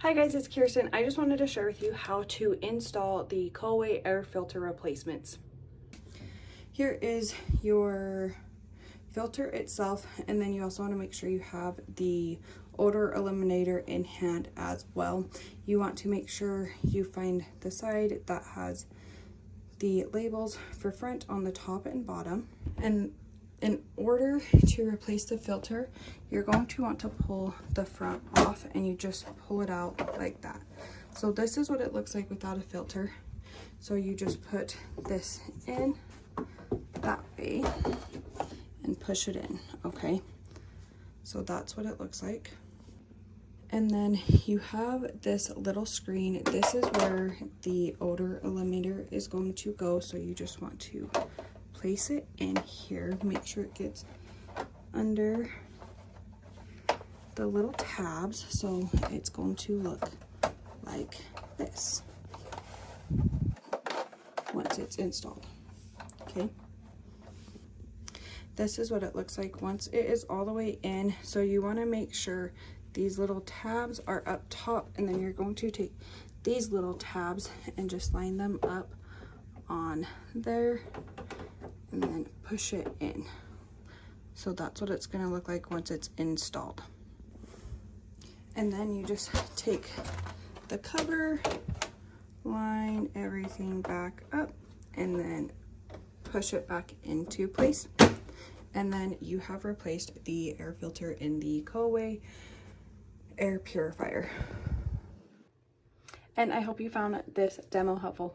Hi guys, it's Kirsten. I just wanted to share with you how to install the COWAY air filter replacements. Here is your filter itself, and then you also want to make sure you have the odor eliminator in hand as well. You want to make sure you find the side that has the labels for front on the top and bottom. And in order to replace the filter, you're going to want to pull the front off, and you just pull it out like that. So this is what it looks like without a filter. So you just put this in that way and push it in, okay? So that's what it looks like. And then you have this little screen. This is where the odor eliminator is going to go. So you just want to place it in here, make sure it gets under the little tabs, so it's going to look like this once it's installed. Okay, this is what it looks like once it is all the way in. So you want to make sure these little tabs are up top, and then you're going to take these little tabs and just line them up on there and then push it in. So that's what it's going to look like once it's installed. And then you just take the cover, line everything back up, and then push it back into place. And then you have replaced the air filter in the COWAY air purifier. And I hope you found this demo helpful.